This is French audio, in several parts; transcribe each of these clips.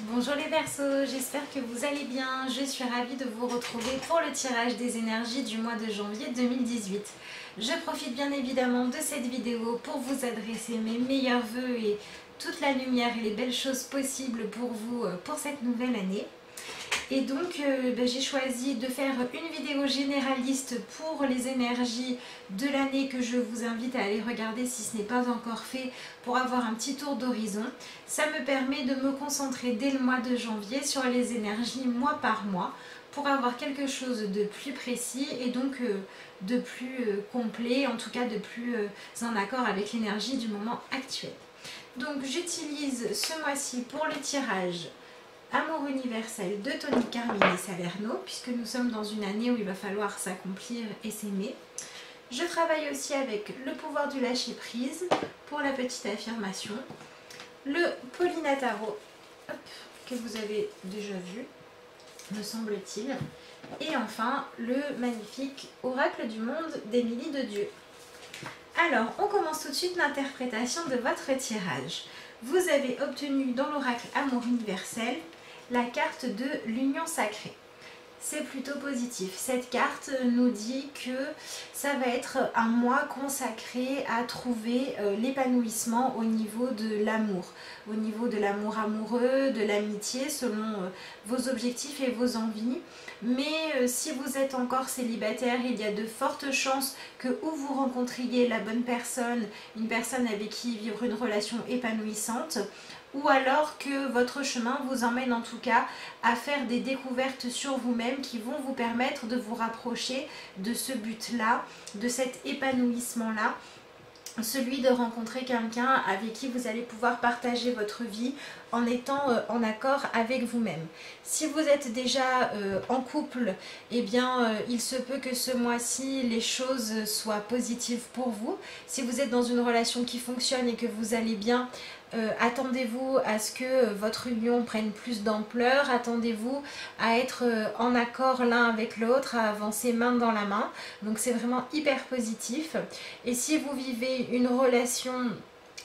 Bonjour les Verseaux, j'espère que vous allez bien. Je suis ravie de vous retrouver pour le tirage des énergies du mois de janvier 2018. Je profite bien évidemment de cette vidéo pour vous adresser mes meilleurs vœux et toute la lumière et les belles choses possibles pour vous pour cette nouvelle année. Et donc j'ai choisi de faire une vidéo généraliste pour les énergies de l'année que je vous invite à aller regarder si ce n'est pas encore fait pour avoir un petit tour d'horizon. Ça me permet de me concentrer dès le mois de janvier sur les énergies mois par mois pour avoir quelque chose de plus précis et donc de plus complet, en tout cas de plus en accord avec l'énergie du moment actuel. Donc j'utilise ce mois-ci pour le tirage Amour universel de Tony Carmine et Salerno, puisque nous sommes dans une année où il va falloir s'accomplir et s'aimer. Je travaille aussi avec le pouvoir du lâcher prise pour la petite affirmation, le Paulina Tarot, que vous avez déjà vu, me semble-t-il, et enfin le magnifique Oracle du monde d'Émilie de Dieu. Alors, on commence tout de suite l'interprétation de votre tirage. Vous avez obtenu dans l'oracle Amour universel la carte de l'union sacrée. C'est plutôt positif. Cette carte nous dit que ça va être un mois consacré à trouver l'épanouissement au niveau de l'amour, au niveau de l'amour amoureux, de l'amitié, selon vos objectifs et vos envies. Mais si vous êtes encore célibataire, il y a de fortes chances que ou vous rencontriez la bonne personne, une personne avec qui vivre une relation épanouissante, ou alors que votre chemin vous emmène en tout cas à faire des découvertes sur vous-même qui vont vous permettre de vous rapprocher de ce but-là, de cet épanouissement-là, celui de rencontrer quelqu'un avec qui vous allez pouvoir partager votre vie en étant en accord avec vous-même. Si vous êtes déjà en couple, eh bien il se peut que ce mois-ci les choses soient positives pour vous. Si vous êtes dans une relation qui fonctionne et que vous allez bien, attendez-vous à ce que votre union prenne plus d'ampleur, attendez-vous à être en accord l'un avec l'autre, à avancer main dans la main. Donc c'est vraiment hyper positif. Et si vous vivez une relation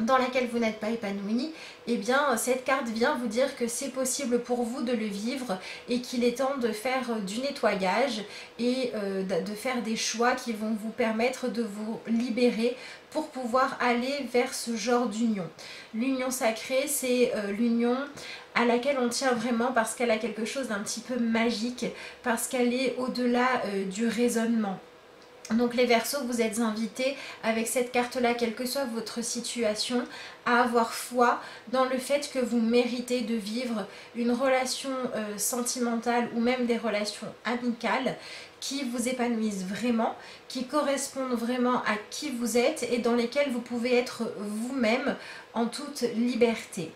dans laquelle vous n'êtes pas épanoui, eh bien cette carte vient vous dire que c'est possible pour vous de le vivre et qu'il est temps de faire du nettoyage et de faire des choix qui vont vous permettre de vous libérer pour pouvoir aller vers ce genre d'union. L'union sacrée, c'est l'union à laquelle on tient vraiment parce qu'elle a quelque chose d'un petit peu magique, parce qu'elle est au-delà du raisonnement. Donc les Verseaux, vous êtes invités avec cette carte-là, quelle que soit votre situation, à avoir foi dans le fait que vous méritez de vivre une relation sentimentale ou même des relations amicales qui vous épanouissent vraiment, qui correspondent vraiment à qui vous êtes et dans lesquelles vous pouvez être vous-même en toute liberté.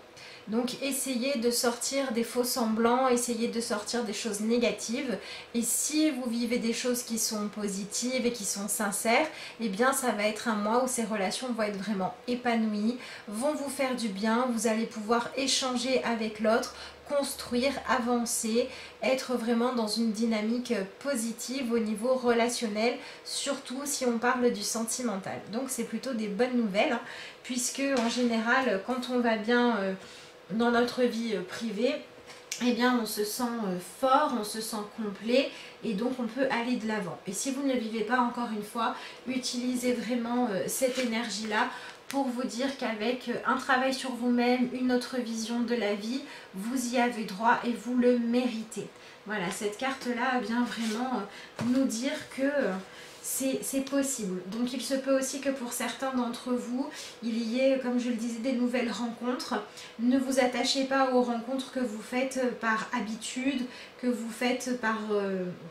Donc essayez de sortir des faux semblants, essayez de sortir des choses négatives. Et si vous vivez des choses qui sont positives et qui sont sincères, eh bien ça va être un mois où ces relations vont être vraiment épanouies, vont vous faire du bien, vous allez pouvoir échanger avec l'autre, construire, avancer, être vraiment dans une dynamique positive au niveau relationnel, surtout si on parle du sentimental. Donc c'est plutôt des bonnes nouvelles, hein, puisque en général quand on va bien dans notre vie privée, eh bien on se sent fort, on se sent complet et donc on peut aller de l'avant. Et si vous ne le vivez pas, encore une fois, utilisez vraiment cette énergie-là pour vous dire qu'avec un travail sur vous-même, une autre vision de la vie, vous y avez droit et vous le méritez. Voilà, cette carte-là vient vraiment nous dire que c'est possible. Donc il se peut aussi que pour certains d'entre vous, il y ait, comme je le disais, des nouvelles rencontres. Ne vous attachez pas aux rencontres que vous faites par habitude, que vous faites par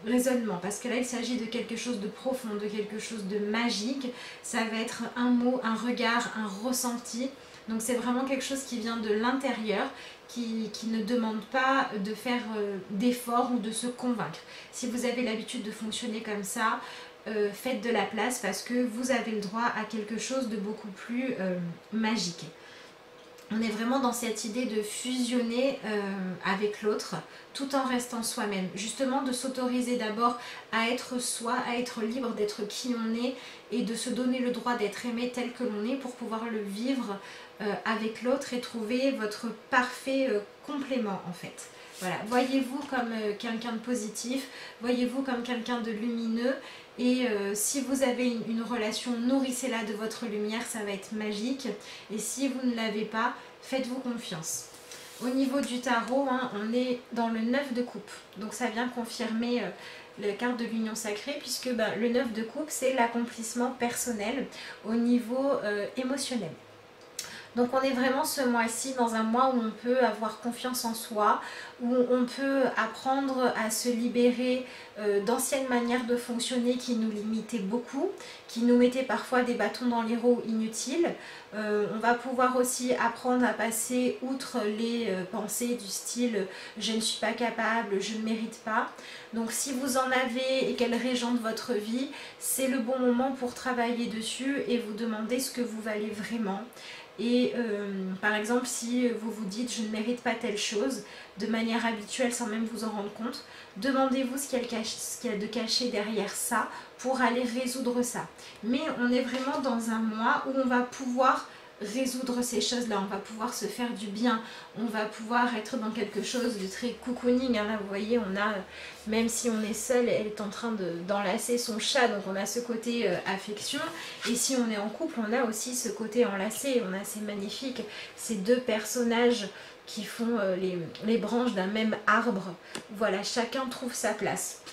raisonnement. Parce que là, il s'agit de quelque chose de profond, de quelque chose de magique. Ça va être un mot, un regard, un ressenti. Donc c'est vraiment quelque chose qui vient de l'intérieur, qui ne demande pas de faire d'efforts ou de se convaincre. Si vous avez l'habitude de fonctionner comme ça, faites de la place parce que vous avez le droit à quelque chose de beaucoup plus magique. On est vraiment dans cette idée de fusionner avec l'autre tout en restant soi-même. Justement de s'autoriser d'abord à être soi, à être libre d'être qui on est et de se donner le droit d'être aimé tel que l'on est pour pouvoir le vivre avec l'autre et trouver votre parfait complément en fait. Voilà, voyez-vous comme quelqu'un de positif, voyez-vous comme quelqu'un de lumineux et si vous avez une relation, nourrissez-la de votre lumière, ça va être magique. Et si vous ne l'avez pas, faites-vous confiance. Au niveau du tarot, hein, on est dans le 9 de coupe, donc ça vient confirmer la carte de l'union sacrée puisque le 9 de coupe c'est l'accomplissement personnel au niveau émotionnel. Donc on est vraiment ce mois-ci dans un mois où on peut avoir confiance en soi, où on peut apprendre à se libérer d'anciennes manières de fonctionner qui nous limitaient beaucoup, qui nous mettaient parfois des bâtons dans les roues inutiles. On va pouvoir aussi apprendre à passer outre les pensées du style « je ne suis pas capable, je ne mérite pas ». Donc si vous en avez et qu'elles régentent votre vie, c'est le bon moment pour travailler dessus et vous demander ce que vous valez vraiment. Et par exemple, si vous vous dites je ne mérite pas telle chose, de manière habituelle sans même vous en rendre compte, demandez-vous ce qu'il y a de caché derrière ça pour aller résoudre ça. Mais on est vraiment dans un mois où on va pouvoir résoudre ces choses-là, on va pouvoir se faire du bien, on va pouvoir être dans quelque chose de très cocooning, hein. Là vous voyez, on a, même si on est seul, elle est en train d'enlacer son chat, donc on a ce côté affection, et si on est en couple, on a aussi ce côté enlacé, on a ces magnifiques, ces deux personnages qui font les branches d'un même arbre. Voilà, chacun trouve sa place.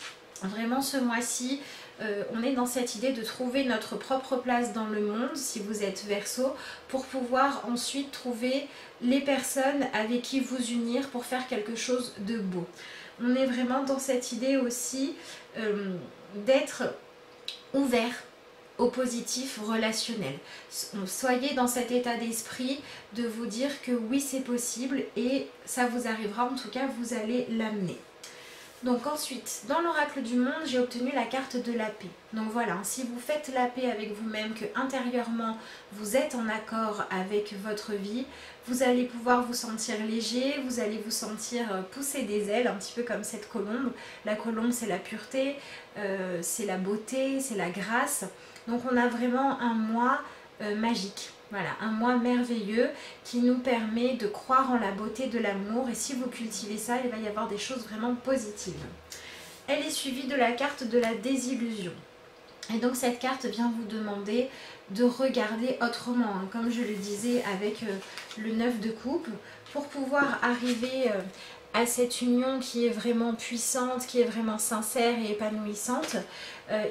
Vraiment ce mois-ci, on est dans cette idée de trouver notre propre place dans le monde, si vous êtes Verseau, pour pouvoir ensuite trouver les personnes avec qui vous unir pour faire quelque chose de beau. On est vraiment dans cette idée aussi d'être ouvert au positif relationnel. Soyez dans cet état d'esprit de vous dire que oui c'est possible et ça vous arrivera, en tout cas vous allez l'amener. Donc ensuite, dans l'oracle du monde, j'ai obtenu la carte de la paix. Donc voilà, si vous faites la paix avec vous-même, que intérieurement vous êtes en accord avec votre vie, vous allez pouvoir vous sentir léger, vous allez vous sentir pousser des ailes, un petit peu comme cette colombe. La colombe c'est la pureté, c'est la beauté, c'est la grâce. Donc on a vraiment un mois magique. Voilà, un mois merveilleux qui nous permet de croire en la beauté de l'amour et si vous cultivez ça, il va y avoir des choses vraiment positives. Elle est suivie de la carte de la désillusion. Et donc cette carte vient vous demander de regarder autrement, hein, comme je le disais avec le 9 de coupe, pour pouvoir arriver à cette union qui est vraiment puissante, qui est vraiment sincère et épanouissante,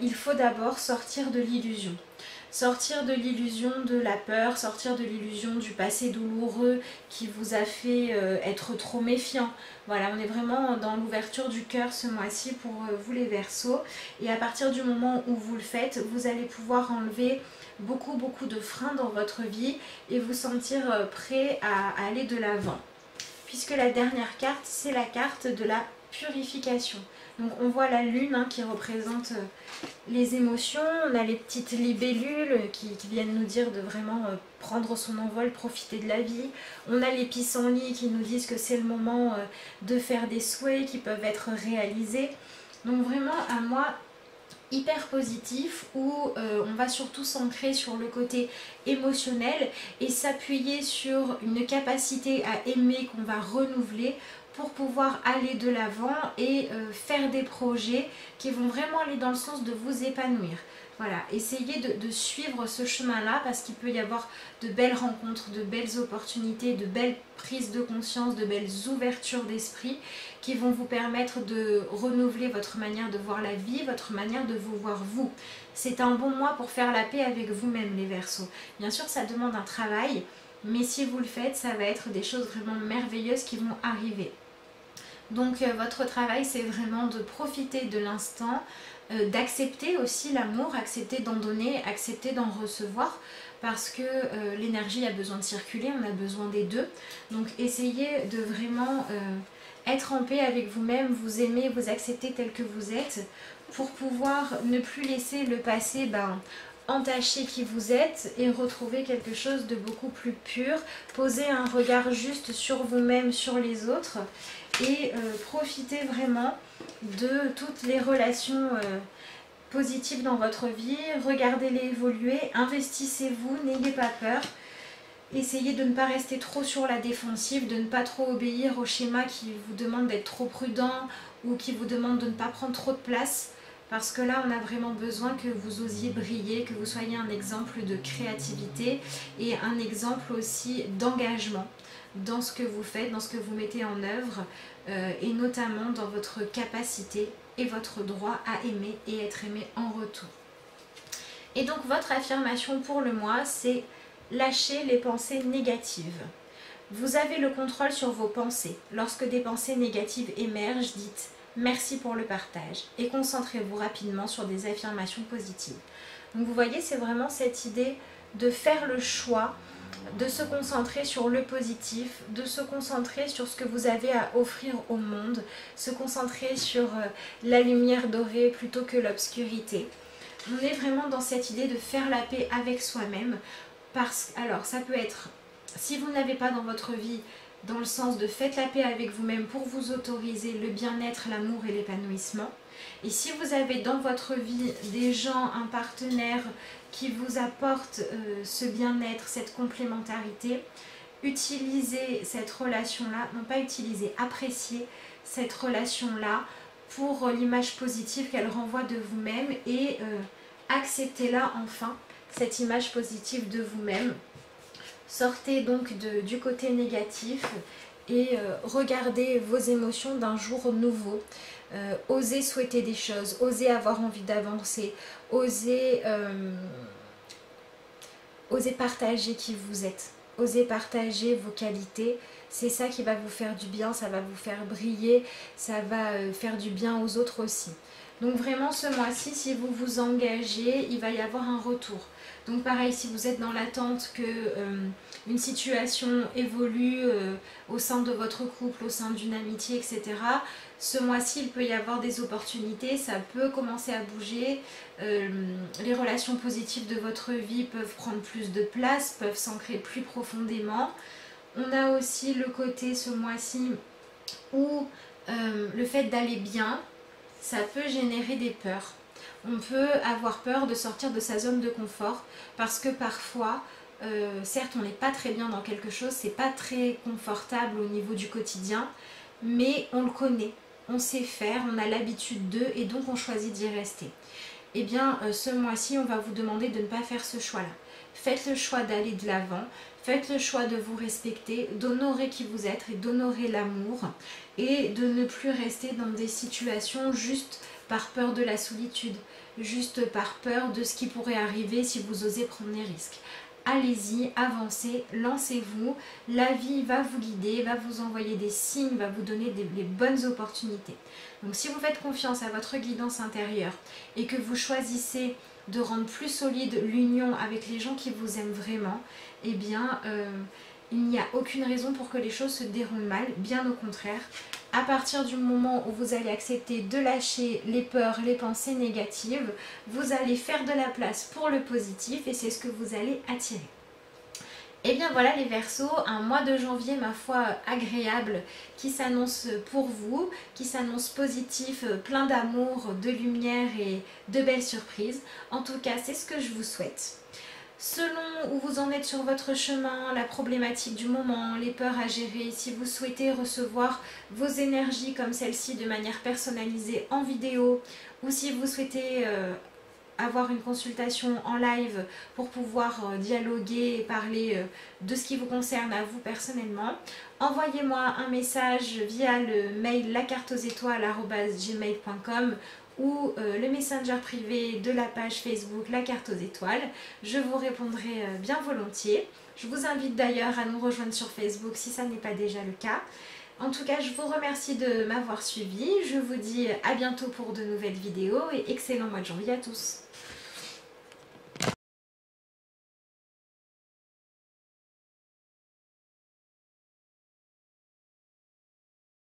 il faut d'abord sortir de l'illusion. Sortir de l'illusion de la peur, sortir de l'illusion du passé douloureux qui vous a fait être trop méfiant. Voilà, on est vraiment dans l'ouverture du cœur ce mois-ci pour vous les Verseaux. Et à partir du moment où vous le faites, vous allez pouvoir enlever beaucoup de freins dans votre vie et vous sentir prêt à aller de l'avant. Puisque la dernière carte, c'est la carte de la purification. Donc on voit la lune hein, qui représente les émotions, on a les petites libellules qui viennent nous dire de vraiment prendre son envol, profiter de la vie. On a les pissenlits qui nous disent que c'est le moment de faire des souhaits qui peuvent être réalisés. Donc vraiment un mois hyper positif où on va surtout s'ancrer sur le côté émotionnel et s'appuyer sur une capacité à aimer qu'on va renouveler pour pouvoir aller de l'avant et faire des projets qui vont vraiment aller dans le sens de vous épanouir. Voilà, essayez de suivre ce chemin-là parce qu'il peut y avoir de belles rencontres, de belles opportunités, de belles prises de conscience, de belles ouvertures d'esprit qui vont vous permettre de renouveler votre manière de voir la vie, votre manière de vous voir vous. C'est un bon mois pour faire la paix avec vous-même les Verseaux. Bien sûr, ça demande un travail, mais si vous le faites, ça va être des choses vraiment merveilleuses qui vont arriver. Donc votre travail c'est vraiment de profiter de l'instant, d'accepter aussi l'amour, accepter d'en donner, accepter d'en recevoir parce que l'énergie a besoin de circuler, on a besoin des deux. Donc essayez de vraiment être en paix avec vous-même, vous aimer, vous accepter tel que vous êtes pour pouvoir ne plus laisser le passé entacher qui vous êtes et retrouver quelque chose de beaucoup plus pur. Posez un regard juste sur vous-même, sur les autres et profitez vraiment de toutes les relations positives dans votre vie. Regardez-les évoluer, investissez-vous, n'ayez pas peur. Essayez de ne pas rester trop sur la défensive, de ne pas trop obéir au schéma qui vous demande d'être trop prudent ou qui vous demande de ne pas prendre trop de place. Parce que là, on a vraiment besoin que vous osiez briller, que vous soyez un exemple de créativité et un exemple aussi d'engagement dans ce que vous faites, dans ce que vous mettez en œuvre et notamment dans votre capacité et votre droit à aimer et être aimé en retour. Et donc, votre affirmation pour le mois, c'est lâcher les pensées négatives. Vous avez le contrôle sur vos pensées. Lorsque des pensées négatives émergent, dites merci pour le partage et concentrez-vous rapidement sur des affirmations positives. Donc vous voyez, c'est vraiment cette idée de faire le choix, de se concentrer sur le positif, de se concentrer sur ce que vous avez à offrir au monde, se concentrer sur la lumière dorée plutôt que l'obscurité. On est vraiment dans cette idée de faire la paix avec soi-même. Alors ça peut être, si vous n'avez pas dans votre vie, dans le sens de faites la paix avec vous-même pour vous autoriser le bien-être, l'amour et l'épanouissement. Et si vous avez dans votre vie des gens, un partenaire qui vous apporte ce bien-être, cette complémentarité, utilisez cette relation-là, non pas utiliser, appréciez cette relation-là pour l'image positive qu'elle renvoie de vous-même et acceptez-la enfin, cette image positive de vous-même. Sortez donc du côté négatif et regardez vos émotions d'un jour nouveau. Osez souhaiter des choses, osez avoir envie d'avancer, osez partager qui vous êtes, osez partager vos qualités. C'est ça qui va vous faire du bien, ça va vous faire briller, ça va faire du bien aux autres aussi. Donc vraiment ce mois-ci, si vous vous engagez, il va y avoir un retour. Donc pareil, si vous êtes dans l'attente que une situation évolue au sein de votre couple, au sein d'une amitié, etc. Ce mois-ci, il peut y avoir des opportunités, ça peut commencer à bouger. Les relations positives de votre vie peuvent prendre plus de place, peuvent s'ancrer plus profondément. On a aussi le côté ce mois-ci où le fait d'aller bien, ça peut générer des peurs. On peut avoir peur de sortir de sa zone de confort parce que parfois, certes on n'est pas très bien dans quelque chose, c'est pas très confortable au niveau du quotidien, mais on le connaît, on sait faire, on a l'habitude d'eux et donc on choisit d'y rester. Eh bien ce mois-ci on va vous demander de ne pas faire ce choix-là. Faites le choix d'aller de l'avant, faites le choix de vous respecter, d'honorer qui vous êtes et d'honorer l'amour et de ne plus rester dans des situations juste par peur de la solitude, juste par peur de ce qui pourrait arriver si vous osez prendre des risques. Allez-y, avancez, lancez-vous, la vie va vous guider, va vous envoyer des signes, va vous donner les bonnes opportunités. Donc si vous faites confiance à votre guidance intérieure et que vous choisissez de rendre plus solide l'union avec les gens qui vous aiment vraiment, eh bien il n'y a aucune raison pour que les choses se déroulent mal, bien au contraire. À partir du moment où vous allez accepter de lâcher les peurs, les pensées négatives, vous allez faire de la place pour le positif et c'est ce que vous allez attirer. Et bien voilà les Verseaux, un mois de janvier ma foi agréable qui s'annonce pour vous, qui s'annonce positif, plein d'amour, de lumière et de belles surprises. En tout cas c'est ce que je vous souhaite. Selon où vous en êtes sur votre chemin, la problématique du moment, les peurs à gérer, si vous souhaitez recevoir vos énergies comme celle-ci de manière personnalisée en vidéo ou si vous souhaitez avoir une consultation en live pour pouvoir dialoguer et parler de ce qui vous concerne à vous personnellement, envoyez-moi un message via le mail lacarteauxétoiles@gmail.com ou le messenger privé de la page Facebook La Carte aux Étoiles. Je vous répondrai bien volontiers. Je vous invite d'ailleurs à nous rejoindre sur Facebook si ça n'est pas déjà le cas. En tout cas, je vous remercie de m'avoir suivi. Je vous dis à bientôt pour de nouvelles vidéos et excellent mois de janvier à tous.